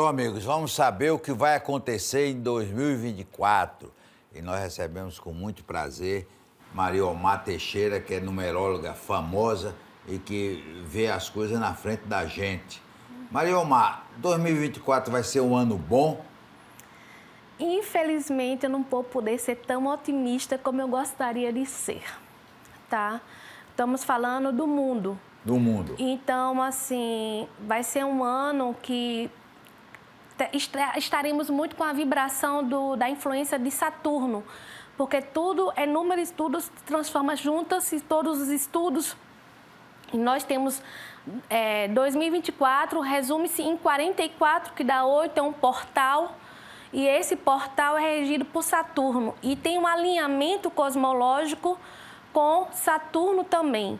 amigos, vamos saber o que vai acontecer em 2024. E nós recebemos com muito prazer Mariomar Teixeira, que é numeróloga famosa e que vê as coisas na frente da gente. Mariomar, 2024 vai ser um ano bom? Infelizmente, eu não vou poder ser tão otimista como eu gostaria de ser, tá? Estamos falando do mundo. Do mundo. Então, assim, vai ser um ano que estaremos muito com a vibração da influência de Saturno, porque tudo é número, estudos se transforma juntas e todos os estudos. E nós temos 2024, resume-se em 44, que dá 8, é um portal. E esse portal é regido por Saturno e tem um alinhamento cosmológico com Saturno também.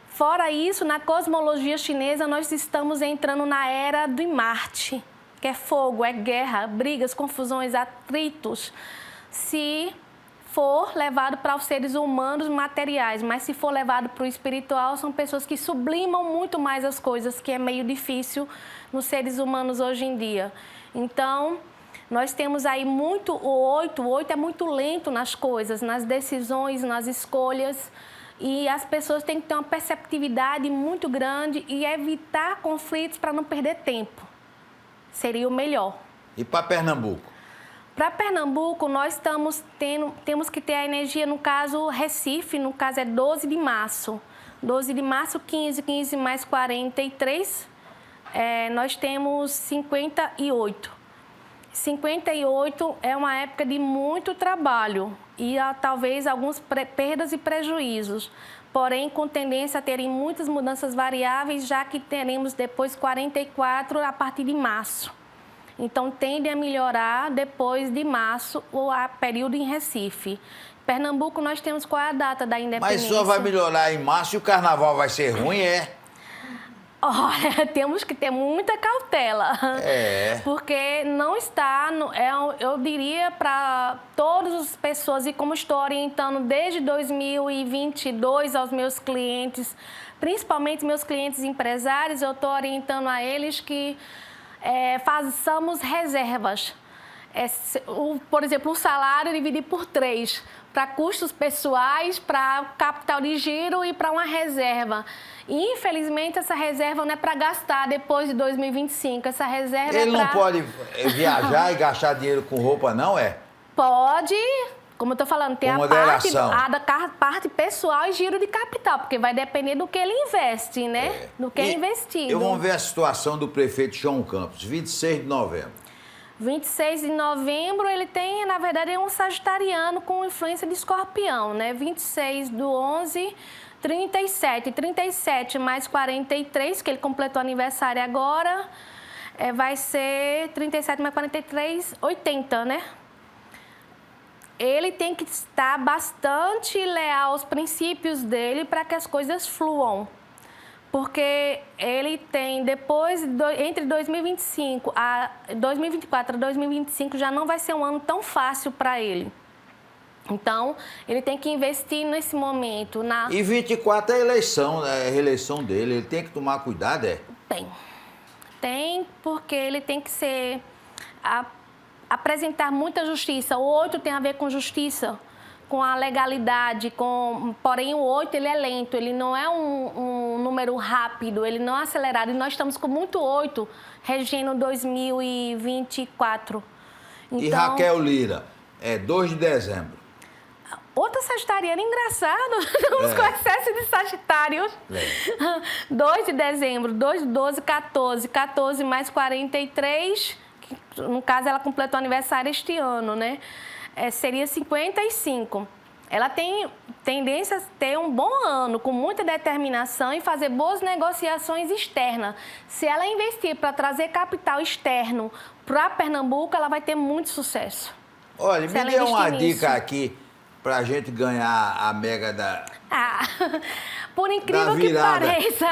Fora isso, na cosmologia chinesa, nós estamos entrando na era de Marte, que é fogo, é guerra, brigas, confusões, atritos. Se for levado para os seres humanos materiais, mas se for levado para o espiritual, são pessoas que sublimam muito mais as coisas, que é meio difícil nos seres humanos hoje em dia. Então, nós temos aí muito o 8 é muito lento nas coisas, nas decisões, nas escolhas, e as pessoas têm que ter uma perceptividade muito grande e evitar conflitos para não perder tempo. Seria o melhor. E para Pernambuco? Para Pernambuco, nós temos que ter a energia, no caso, Recife, no caso é 12 de março. 12 de março, 15 mais 43, nós temos 58. 58 é uma época de muito trabalho e talvez algumas perdas e prejuízos, porém com tendência a terem muitas mudanças variáveis, já que teremos depois 44 a partir de março. Então tende a melhorar depois de março o período em Recife. Pernambuco nós temos qual é a data da independência? Mas só vai melhorar em março e o carnaval vai ser ruim, é? Olha, temos que ter muita cautela, porque não está, eu diria para todas as pessoas, e como estou orientando desde 2022 aos meus clientes, principalmente meus clientes empresários, eu estou orientando a eles que façamos reservas. Por exemplo, um salário dividido por 3, para custos pessoais, para capital de giro e para uma reserva. E, infelizmente, essa reserva não é para gastar depois de 2025. Essa reserva Ele não pode viajar e gastar dinheiro com roupa, não é? Pode, como eu estou falando, tem a parte pessoal e giro de capital, porque vai depender do que ele investe, né? Do que é investido. Vamos ver a situação do prefeito João Campos, 26 de novembro. 26 de novembro, ele tem, na verdade, é um sagitariano com influência de escorpião, né? 26 do 11, 37. 37 mais 43, que ele completou aniversário agora, vai ser 37 mais 43, 80, né? Ele tem que estar bastante leal aos princípios dele para que as coisas fluam. Porque ele tem, entre 2024 a 2025, já não vai ser um ano tão fácil para ele. Então, ele tem que investir nesse momento. E 24 é a eleição, é a reeleição dele, ele tem que tomar cuidado, é? Tem, porque ele tem que apresentar muita justiça. O 8 tem a ver com justiça, com a legalidade, porém o 8 ele é lento, ele não é um número rápido, ele não é acelerado. E nós estamos com muito 8 regendo 2024. Então, e Raquel Lira, 2 de dezembro. Outra sagitariana, engraçado, estamos com excesso de sagitários. 2 de dezembro, 2 de 12, 14. 14 mais 43, que, no caso ela completou aniversário este ano, né? Seria 55. Ela tem tendência a ter um bom ano, com muita determinação e fazer boas negociações externas. Se ela investir para trazer capital externo para Pernambuco, ela vai ter muito sucesso. Olha, me dê uma dica aqui para a gente ganhar a mega da... por incrível que pareça...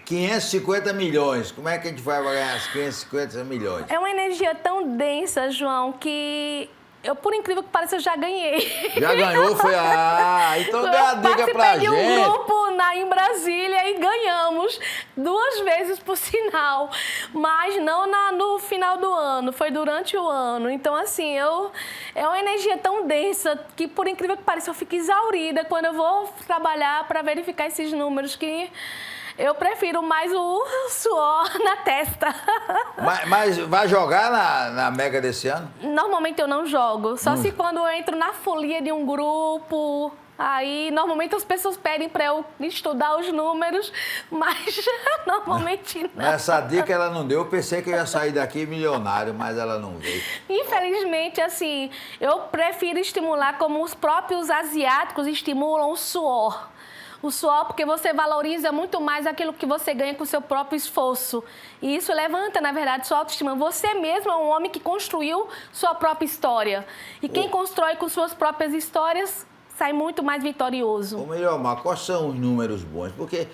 550 milhões. Como é que a gente vai ganhar as 550 milhões? É uma energia tão densa, João, que por incrível que pareça, eu já ganhei. Já ganhou? Foi, então dê a dica pra gente. Eu participei de um grupo em Brasília e ganhamos 2 vezes, por sinal. Mas não no final do ano, foi durante o ano. Então, assim, é uma energia tão densa que, por incrível que pareça, eu fico exaurida quando eu vou trabalhar para verificar esses números que... Eu prefiro mais o suor na testa. Mas vai jogar na Mega desse ano? Normalmente eu não jogo. Só se quando eu entro na folia de um grupo. Aí, normalmente as pessoas pedem para eu estudar os números, mas normalmente não. Essa dica ela não deu. Eu pensei que eu ia sair daqui milionário, mas ela não veio. Infelizmente, assim, eu prefiro estimular como os próprios asiáticos estimulam o suor. O suor, porque você valoriza muito mais aquilo que você ganha com o seu próprio esforço. E isso levanta, na verdade, sua autoestima. Você mesmo é um homem que construiu sua própria história. E quem constrói com suas próprias histórias sai muito mais vitorioso. Ou melhor, Mar, quais são os números bons? Porque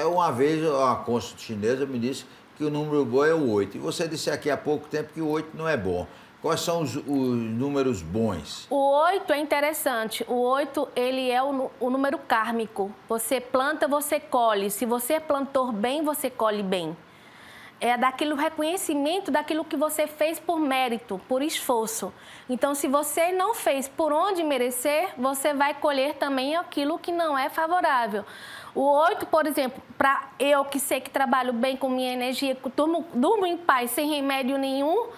uma vez uma cônsul chinesa me disse que o número bom é o 8. E você disse aqui há pouco tempo que o 8 não é bom. Quais são os números bons? O 8 é interessante. O 8, ele é o número kármico. Você planta, você colhe. Se você plantou bem, você colhe bem. É daquilo reconhecimento daquilo que você fez por mérito, por esforço. Então, se você não fez por onde merecer, você vai colher também aquilo que não é favorável. O 8, por exemplo, para eu que sei que trabalho bem com minha energia, durmo em paz, sem remédio nenhum,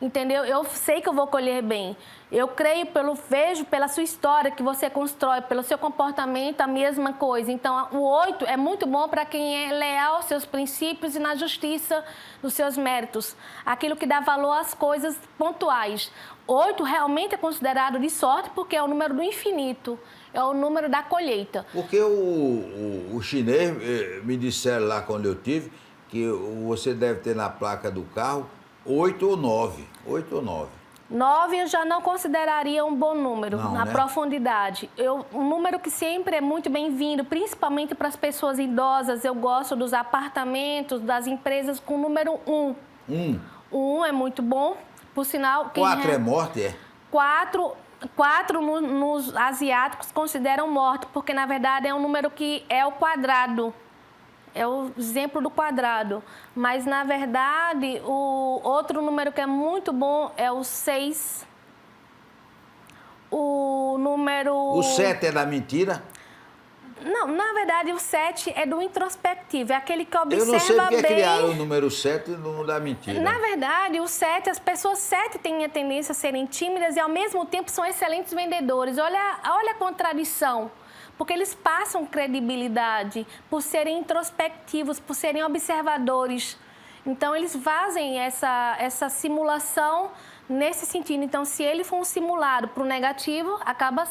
entendeu? Eu sei que eu vou colher bem. Eu creio, vejo pela sua história que você constrói, pelo seu comportamento, a mesma coisa. Então, o 8 é muito bom para quem é leal aos seus princípios e na justiça dos seus méritos. Aquilo que dá valor às coisas pontuais. 8 realmente é considerado de sorte porque é o número do infinito, é o número da colheita. Porque o chinês me disseram lá quando eu tive que você deve ter na placa do carro 8 ou 9. 8 ou 9. 9 eu já não consideraria um bom número, na profundidade. Um número que sempre é muito bem-vindo, principalmente para as pessoas idosas. Eu gosto dos apartamentos, das empresas com o número 1. 1? O 1 é muito bom, por sinal... 4 é morte, é? 4 nos asiáticos consideram morte, porque na verdade é um número que é o quadrado. É o exemplo do quadrado. Mas, na verdade, o outro número que é muito bom é o 6. O número... O 7 é da mentira? Não, na verdade, o 7 é do introspectivo. É aquele que observa bem... Eu não sei porque criaram o número 7 e o número da mentira. Na verdade, o 7, as pessoas 7 têm a tendência a serem tímidas e, ao mesmo tempo, são excelentes vendedores. Olha a contradição. Porque eles passam credibilidade por serem introspectivos, por serem observadores. Então, eles fazem essa simulação nesse sentido. Então, se ele for um simulado para o negativo, acaba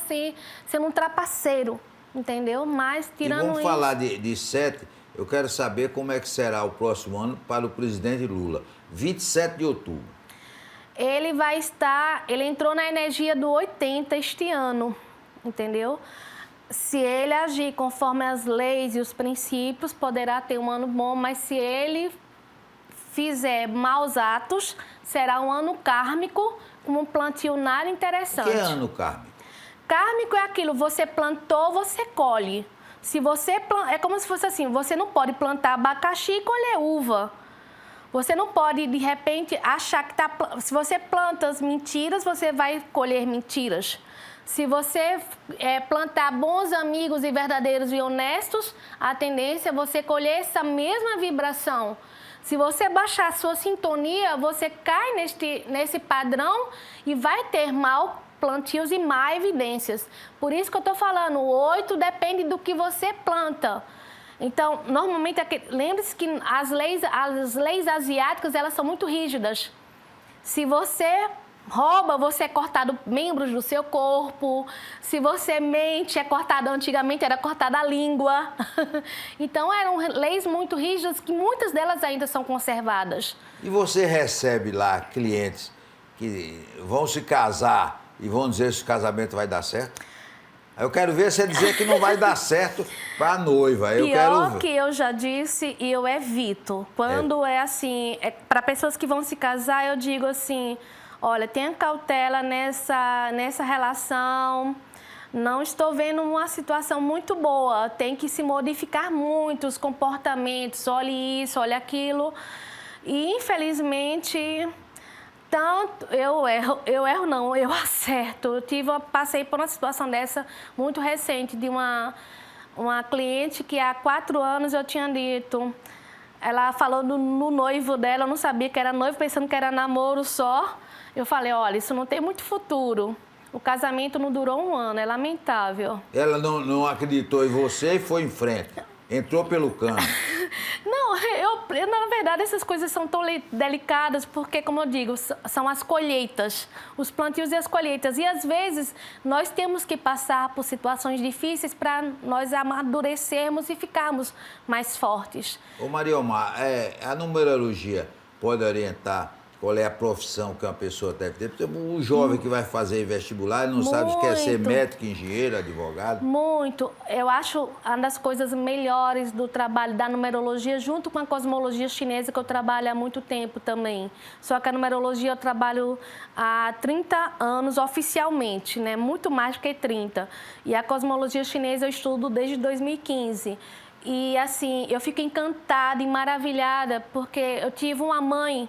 sendo um trapaceiro, entendeu? Mas, tirando isso... E vamos falar de 7, eu quero saber como é que será o próximo ano para o presidente Lula. 27 de outubro. Ele entrou na energia do 80 este ano, entendeu? Se ele agir conforme as leis e os princípios, poderá ter um ano bom, mas se ele fizer maus atos, será um ano kármico, com um plantio nada interessante. O que é ano kármico? Kármico é aquilo, você plantou, você colhe. É como se fosse assim, você não pode plantar abacaxi e colher uva. Você não pode, de repente, achar que se você planta as mentiras, você vai colher mentiras. Se você plantar bons amigos e verdadeiros e honestos, a tendência é você colher essa mesma vibração. Se você baixar a sua sintonia, você cai nesse padrão e vai ter mau plantios e má evidências. Por isso que eu estou falando, o 8 depende do que você planta. Então, normalmente, lembre-se que as leis asiáticas, elas são muito rígidas. Se você rouba, você é cortado membros do seu corpo. Se você mente, antigamente era cortada a língua. Então, eram leis muito rígidas que muitas delas ainda são conservadas. E você recebe lá clientes que vão se casar e vão dizer se o casamento vai dar certo? Eu quero ver você dizer que não vai dar certo para a noiva. Pior que eu já disse e eu evito. Quando é assim, para pessoas que vão se casar, eu digo assim... olha, tenha cautela nessa relação. Não estou vendo uma situação muito boa. Tem que se modificar muito os comportamentos. Olhe isso, olhe aquilo. E, infelizmente, tanto eu erro não, eu acerto. Passei por uma situação dessa muito recente de uma cliente que há 4 anos eu tinha dito. Ela falou no noivo dela, eu não sabia que era noivo, pensando que era namoro só. Eu falei, olha, isso não tem muito futuro. O casamento não durou 1 ano, é lamentável. Ela não acreditou em você e foi em frente. Entrou pelo cano. Não, na verdade, essas coisas são tão delicadas porque, como eu digo, são as colheitas, os plantios e as colheitas. E, às vezes, nós temos que passar por situações difíceis para nós amadurecermos e ficarmos mais fortes. Ô Mariomar, a numerologia pode orientar qual é a profissão que uma pessoa deve ter? Porque o jovem que vai fazer vestibular, ele não sabe se quer ser médico, engenheiro, advogado. Muito. Eu acho uma das coisas melhores do trabalho da numerologia, junto com a cosmologia chinesa, que eu trabalho há muito tempo também. Só que a numerologia eu trabalho há 30 anos oficialmente, né? Muito mais do que 30. E a cosmologia chinesa eu estudo desde 2015. E, assim, eu fico encantada e maravilhada, porque eu tive uma mãe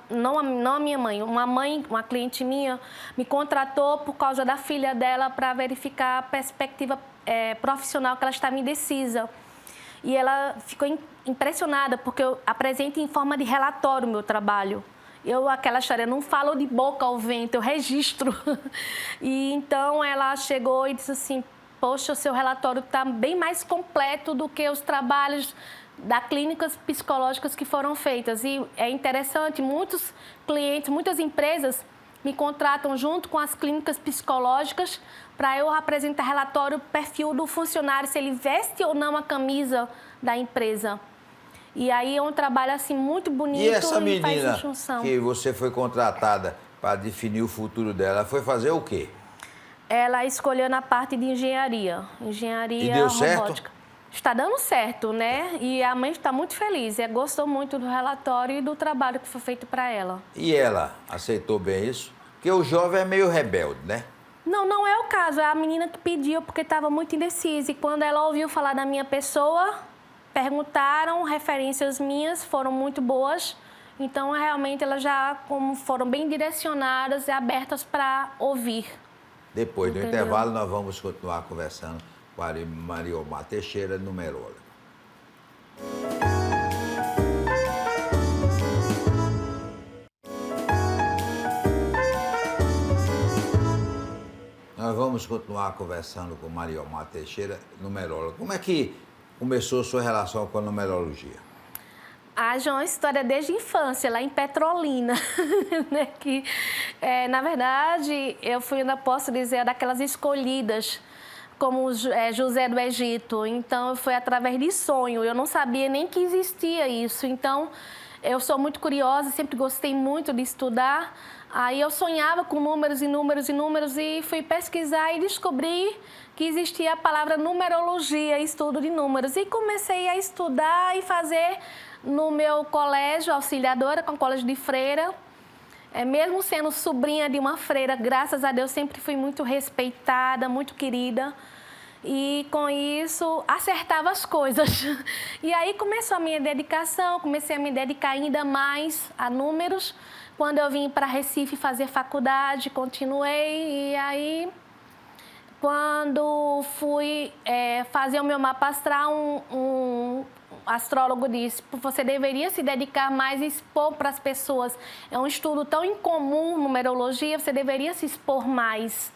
não a minha mãe, uma cliente minha, me contratou por causa da filha dela para verificar a perspectiva profissional, que ela estava indecisa. E ela ficou impressionada, porque eu apresento em forma de relatório o meu trabalho. Aquela história, não falo de boca ao vento, eu registro. E então ela chegou e disse assim, poxa, o seu relatório está bem mais completo do que os trabalhos das clínicas psicológicas que foram feitas. E é interessante, muitos clientes, muitas empresas me contratam junto com as clínicas psicológicas para eu apresentar relatório, perfil do funcionário, se ele veste ou não a camisa da empresa. E aí é um trabalho assim muito bonito. E essa menina que você foi contratada para definir o futuro dela, foi fazer o quê? Ela escolheu na parte de engenharia e deu robótica. Certo? Está dando certo, né? E a mãe está muito feliz. Gostou muito do relatório e do trabalho que foi feito para ela. E ela aceitou bem isso? Porque o jovem é meio rebelde, né? Não é o caso. É a menina que pediu porque estava muito indecisa. E quando ela ouviu falar da minha pessoa, perguntaram, referências minhas foram muito boas. Então, realmente, elas já foram bem direcionadas e abertas para ouvir. Depois do intervalo, nós vamos continuar conversando com a Mariomar Teixeira, numeróloga. Nós vamos continuar conversando com Mariomar Teixeira, numeróloga. Como é que começou a sua relação com a numerologia? Já é uma história desde a infância, lá em Petrolina, né? Que, na verdade, eu fui, ainda posso dizer, daquelas escolhidas, como José do Egito. Então, foi através de sonho. Eu não sabia nem que existia isso. Então, eu sou muito curiosa, sempre gostei muito de estudar. Aí eu sonhava com números e números e números e fui pesquisar e descobri que existia a palavra numerologia, estudo de números. E comecei a estudar e fazer no meu colégio, auxiliadora, com o colégio de freira. Mesmo sendo sobrinha de uma freira, graças a Deus, sempre fui muito respeitada, muito querida. E, com isso, acertava as coisas. E aí começou a minha dedicação, comecei a me dedicar ainda mais a números. Quando eu vim para Recife fazer faculdade, continuei. E aí, quando fui fazer o meu mapa astral, um astrólogo disse, você deveria se dedicar mais e expor para as pessoas. É um estudo tão incomum, numerologia, você deveria se expor mais.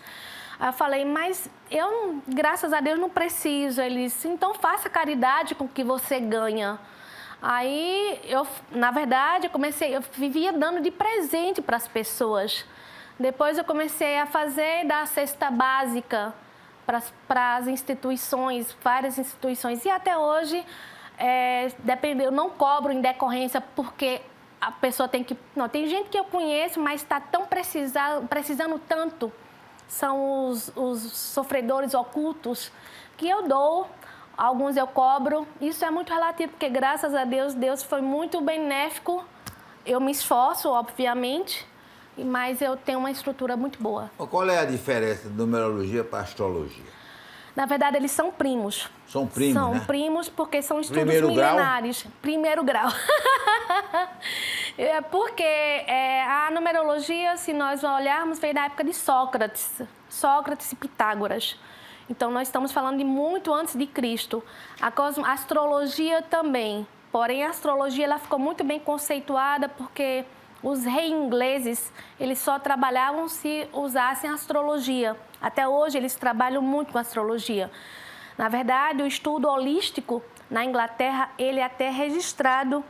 Aí eu falei, mas eu, graças a Deus, não preciso. Ele disse, então faça caridade com o que você ganha. Aí, na verdade, eu vivia dando de presente para as pessoas. Depois eu comecei a dar a cesta básica para as instituições, várias instituições. E até hoje, eu não cobro em decorrência porque a pessoa tem que... Não, tem gente que eu conheço, mas está tão precisando tanto. São os sofredores ocultos que eu dou. Alguns eu cobro. Isso é muito relativo, porque graças a Deus, Deus foi muito benéfico. Eu me esforço, obviamente, mas eu tenho uma estrutura muito boa. Qual é a diferença de numerologia para astrologia? Na verdade, eles são primos. São primos, São né? primos porque são estudos Primeiro milenares. Primeiro grau. Porque a numerologia, se nós olharmos, veio da época de Sócrates. Sócrates e Pitágoras. Então, nós estamos falando de muito antes de Cristo. A astrologia também. Porém, a astrologia ela ficou muito bem conceituada porque os reis ingleses, eles só trabalhavam se usassem astrologia. Até hoje, eles trabalham muito com astrologia. Na verdade, o estudo holístico na Inglaterra, ele é até registrado.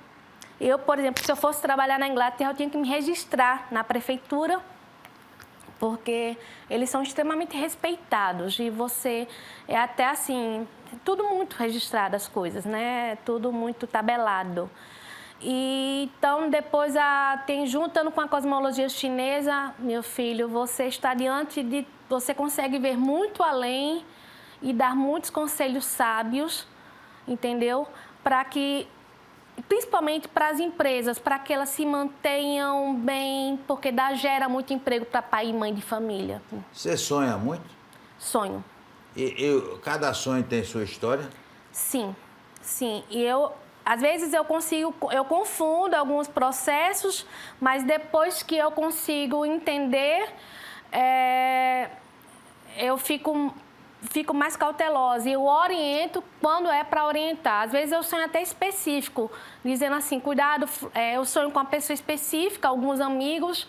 Eu, por exemplo, se eu fosse trabalhar na Inglaterra, eu tinha que me registrar na prefeitura, porque eles são extremamente respeitados. E você é até assim, tudo muito registrado as coisas, né? Tudo muito tabelado. E, então, depois, juntando com a cosmologia chinesa, meu filho, você está diante de... Você consegue ver muito além e dar muitos conselhos sábios, entendeu? Para que, principalmente para as empresas, para que elas se mantenham bem, porque gera muito emprego para pai e mãe de família. Você sonha muito? Sonho. Cada sonho tem sua história? Sim, sim. E às vezes eu confundo alguns processos, mas depois que eu consigo entender, eu fico mais cautelosa e eu oriento quando é para orientar. Às vezes eu sonho até específico, dizendo assim, cuidado, eu sonho com uma pessoa específica, alguns amigos,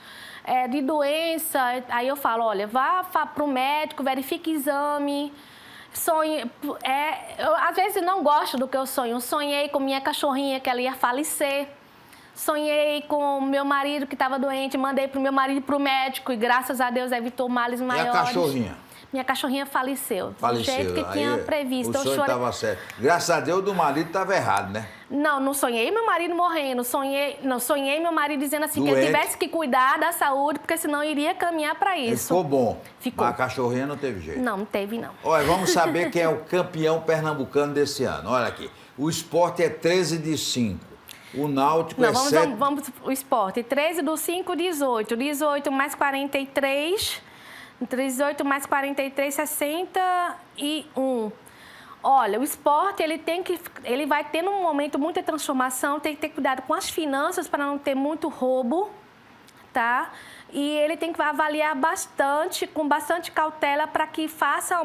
de doença, aí eu falo, olha, vá para o médico, verifique exame. Eu, às vezes, não gosto do que eu sonho. Eu sonhei com minha cachorrinha, que ela ia falecer. Sonhei com meu marido, que estava doente. Mandei para o meu marido para o médico e, graças a Deus, evitou males maiores. E a cachorrinha? Minha cachorrinha faleceu. Faleceu. Do jeito que tinha previsto. O sonho estava certo. Graças a Deus, do marido estava errado, né? Não sonhei meu marido morrendo. Sonhei meu marido dizendo assim, doente, que ele tivesse que cuidar da saúde, porque senão iria caminhar para isso. Ele ficou bom. Ficou. Mas a cachorrinha não teve jeito. Não teve, não. Olha, vamos saber quem é o campeão pernambucano desse ano. Olha aqui. O Sport é 13 de 5. O Náutico é 7... Vamos o Sport. 13 do 5, 18. 18 mais 43... 18 mais 43, 61. Olha, o Sport, ele vai ter num momento muita transformação, tem que ter cuidado com as finanças para não ter muito roubo, tá? E ele tem que avaliar bastante, com bastante cautela, para que faça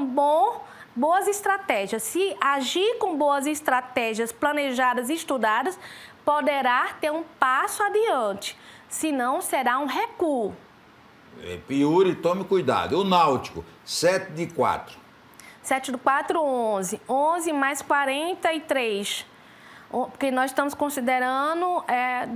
boas estratégias. Se agir com boas estratégias planejadas e estudadas, poderá ter um passo adiante, senão será um recuo. Yuri, tome cuidado. O Náutico, 7 de 4. 7 do 4, 11. 11 mais 43. Porque nós estamos considerando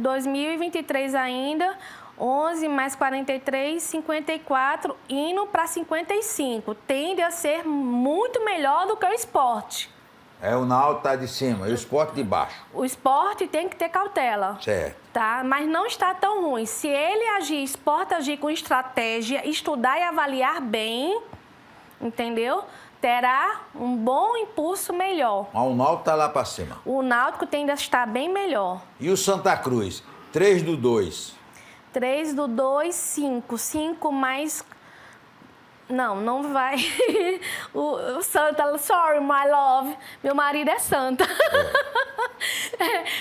2023 ainda. 11 mais 43, 54, indo para 55. Tende a ser muito melhor do que o Sport. O Náutico está de cima e o Sport de baixo. O Sport tem que ter cautela. Certo. Tá? Mas não está tão ruim. Se ele Sport agir com estratégia, estudar e avaliar bem, entendeu? Terá um bom impulso melhor. Mas o Náutico está lá para cima. O Náutico tende a estar bem melhor. E o Santa Cruz? 3 do 2. 3 do 2, 5. 5 mais... Não vai. O Santa, sorry, my love. Meu marido é Santa.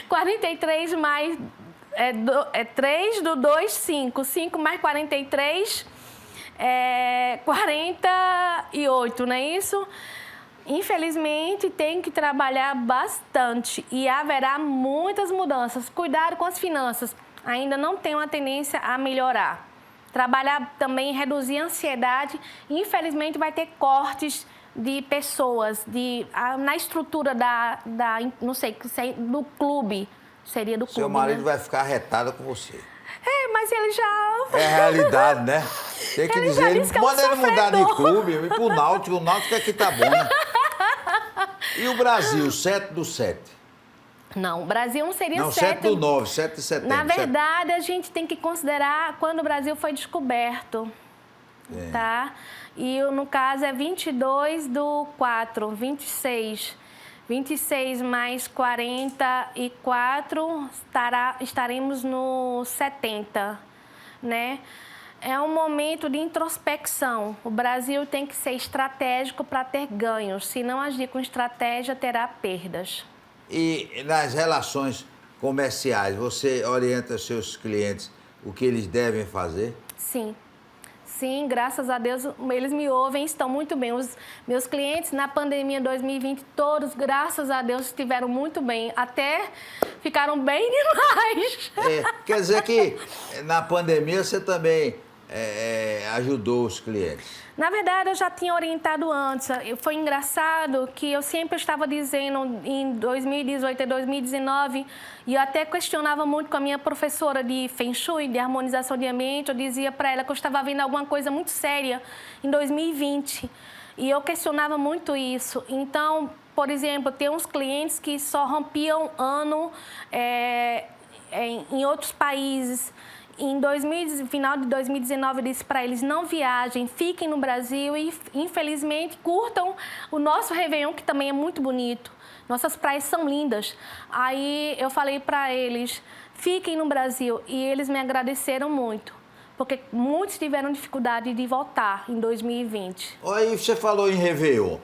43 mais... 3 do 2, 5. 5 mais 43 é 48, não é isso? Infelizmente, tem que trabalhar bastante e haverá muitas mudanças. Cuidado com as finanças. Ainda não tem uma tendência a melhorar. Trabalhar também em reduzir a ansiedade. Infelizmente, vai ter cortes de pessoas na estrutura não sei, do clube. Seria do clube, Seu marido, né? vai ficar arretado com você. Mas ele já... É a realidade, né? Tem que dizer, manda ele mudar de clube, ir pro Náutico. O Náutico é que tá bom, né? E o Brasil, 7 do 7? Não, o Brasil não seria 7. Não, 7 do 9, 7 de setembro. Na verdade, a gente tem que considerar quando o Brasil foi descoberto, tá? E no caso é 22 do 4, 26. 26 mais 44, estaremos no 70, né? É um momento de introspecção. O Brasil tem que ser estratégico para ter ganhos. Se não agir com estratégia, terá perdas. E nas relações comerciais, você orienta seus clientes o que eles devem fazer? Sim. Sim, graças a Deus, eles me ouvem, estão muito bem. Os meus clientes na pandemia 2020, todos, graças a Deus, estiveram muito bem. Até ficaram bem demais. Quer dizer que na pandemia você também ajudou os clientes. Na verdade, eu já tinha orientado antes. Foi engraçado que eu sempre estava dizendo em 2018 e 2019, e eu até questionava muito com a minha professora de Feng Shui, de harmonização de ambiente. Eu dizia para ela que eu estava vendo alguma coisa muito séria em 2020. E eu questionava muito isso. Então, por exemplo, tem uns clientes que só rompiam ano em outros países. Final de 2019, eu disse para eles, não viajem, fiquem no Brasil e, infelizmente, curtam o nosso Réveillon, que também é muito bonito. Nossas praias são lindas. Aí eu falei para eles, fiquem no Brasil. E eles me agradeceram muito, porque muitos tiveram dificuldade de voltar em 2020. Aí você falou em Réveillon.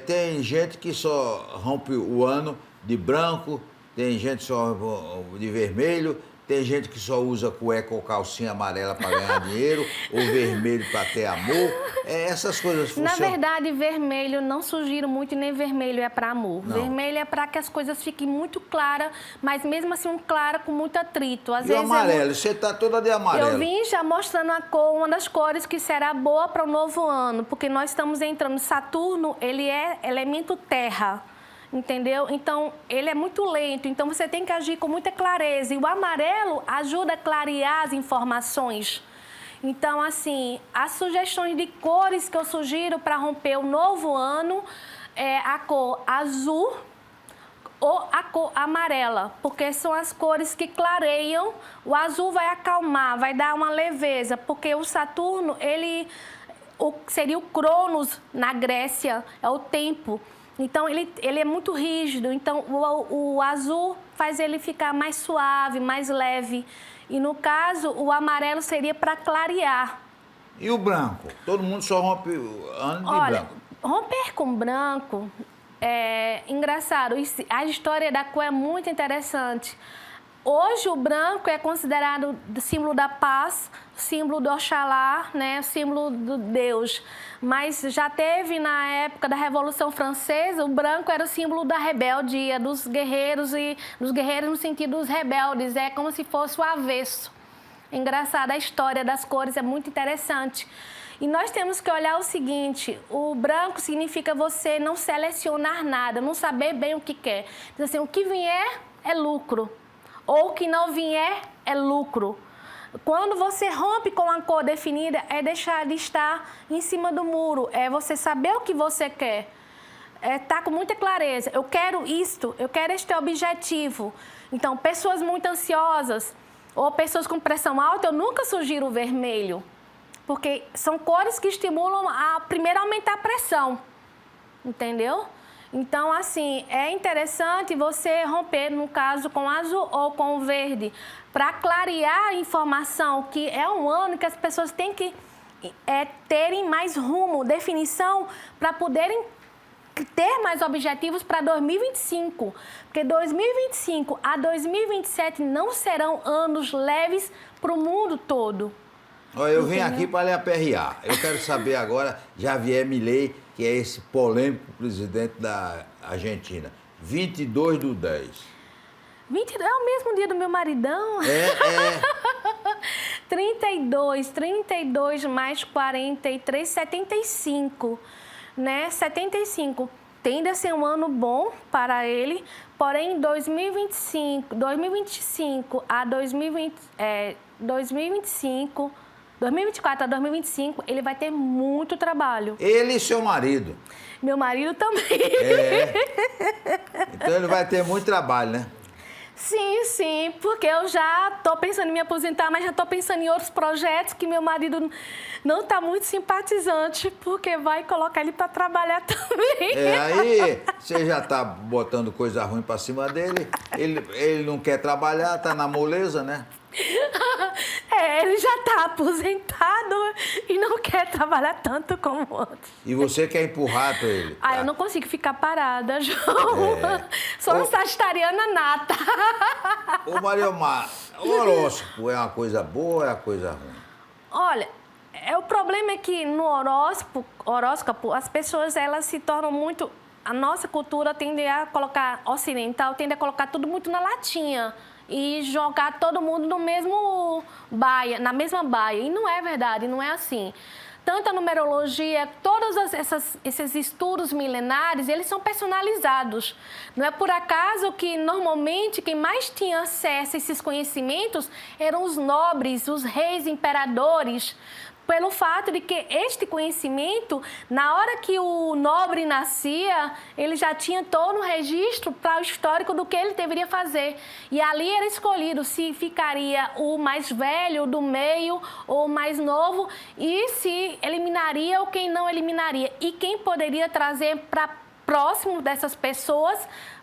Tem gente que só rompe o ano de branco, tem gente que só rompe de vermelho, tem gente que só usa cueca ou calcinha amarela para ganhar dinheiro, ou vermelho para ter amor. Essas coisas funcionam. Na verdade, vermelho não sugiro muito, nem vermelho é para amor. Não. Vermelho é para que as coisas fiquem muito claras, mas mesmo assim clara com muito atrito. Às E vezes o amarelo? Você está toda de amarelo. Eu vim já mostrando a cor, uma das cores que será boa para o novo ano, porque nós estamos entrando. Saturno, ele é elemento terra. Entendeu? Então, ele é muito lento, então você tem que agir com muita clareza. E o amarelo ajuda a clarear as informações. Então, assim, as sugestões de cores que eu sugiro para romper o novo ano é a cor azul ou a cor amarela, porque são as cores que clareiam. O azul vai acalmar, vai dar uma leveza, porque o Saturno, seria o Cronos na Grécia, é o tempo. Então, ele é muito rígido. Então, o azul faz ele ficar mais suave, mais leve. E, no caso, o amarelo seria para clarear. E o branco? Todo mundo só rompe o ano de Olha, branco. romper com branco é engraçado. A história da cor é muito interessante. Hoje, o branco é considerado símbolo da paz, símbolo do Oxalá, né? Símbolo do Deus. Mas já teve, na época da Revolução Francesa, o branco era o símbolo da rebeldia, dos guerreiros, e dos guerreiros no sentido dos rebeldes. É como se fosse o avesso. Engraçado, a história das cores é muito interessante. E nós temos que olhar o seguinte, o branco significa você não selecionar nada, não saber bem o que quer. Diz assim, o que vier é lucro. Ou que não vier é lucro. Quando você rompe com a cor definida, é deixar de estar em cima do muro, é você saber o que você quer, tá com muita clareza. Eu quero isto, eu quero este objetivo. Então, pessoas muito ansiosas ou pessoas com pressão alta, eu nunca sugiro o vermelho, porque são cores que estimulam a primeiro aumentar a pressão, entendeu? Então, assim, é interessante você romper, no caso, com azul ou com verde, para clarear a informação, que é um ano que as pessoas têm que terem mais rumo, definição, para poderem ter mais objetivos para 2025. Porque 2025 a 2027 não serão anos leves para o mundo todo. Olha, eu vim aqui para lhe aperrear. Eu quero saber agora, Javier Milei, que é esse polêmico presidente da Argentina. 22/10. 22 é o mesmo dia do meu maridão. 32 mais 43, 75, né? 75. Tende a ser um ano bom para ele, porém, 2025 a 2024 a 2025, ele vai ter muito trabalho. Ele e seu marido. Meu marido também. Então ele vai ter muito trabalho, né? Sim, sim, porque eu já estou pensando em me aposentar, mas já estou pensando em outros projetos que meu marido não está muito simpatizante, porque vai colocar ele para trabalhar também. Aí você já está botando coisa ruim para cima dele, ele não quer trabalhar, está na moleza, né? Ele já está aposentado e não quer trabalhar tanto como antes. E você quer empurrar para ele? Eu não consigo ficar parada, João. Sou uma sagitariana nata. Ô, Mariomar, o horóscopo é uma coisa boa ou é uma coisa ruim? Olha, o problema é que no horóscopo as pessoas elas se tornam muito... A nossa cultura tende a colocar, ocidental, tende a colocar tudo muito na latinha e jogar todo mundo no mesmo na mesma baia. E não é verdade, não é assim. Tanto a numerologia, todos esses estudos milenares, eles são personalizados. Não é por acaso que, normalmente, quem mais tinha acesso a esses conhecimentos eram os nobres, os reis, imperadores, pelo fato de que este conhecimento, na hora que o nobre nascia, ele já tinha todo um registro para o histórico do que ele deveria fazer. E ali era escolhido se ficaria o mais velho, do meio ou o mais novo, e se eliminaria ou quem não eliminaria. E quem poderia trazer para próximo dessas pessoas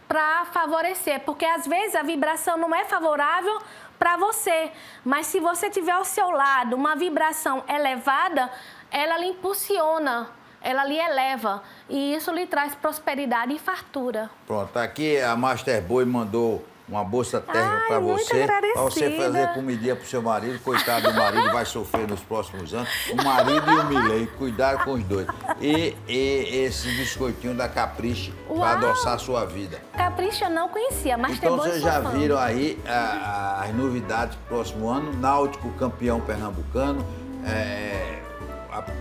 para favorecer. Porque, às vezes, a vibração não é favorável para você, mas se você tiver ao seu lado uma vibração elevada, ela lhe impulsiona, ela lhe eleva e isso lhe traz prosperidade e fartura. Pronto, aqui a Master Boy mandou uma bolsa térmica para você fazer comidinha pro seu marido. Coitado do marido, vai sofrer nos próximos anos. O marido e o Milei, cuidado com os dois. E esse biscoitinho da Capricho para adoçar a sua vida. Capricho eu não conhecia, mas então vocês já viram aí as novidades pro próximo ano. Náutico campeão pernambucano.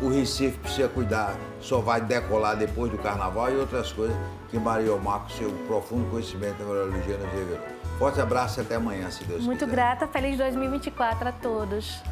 O Recife precisa cuidar, só vai decolar depois do carnaval e outras coisas que Mariomar, com seu profundo conhecimento da numerologia, nos revelou. Forte abraço e até amanhã, se Deus quiser. Muito grata, feliz 2024 a todos.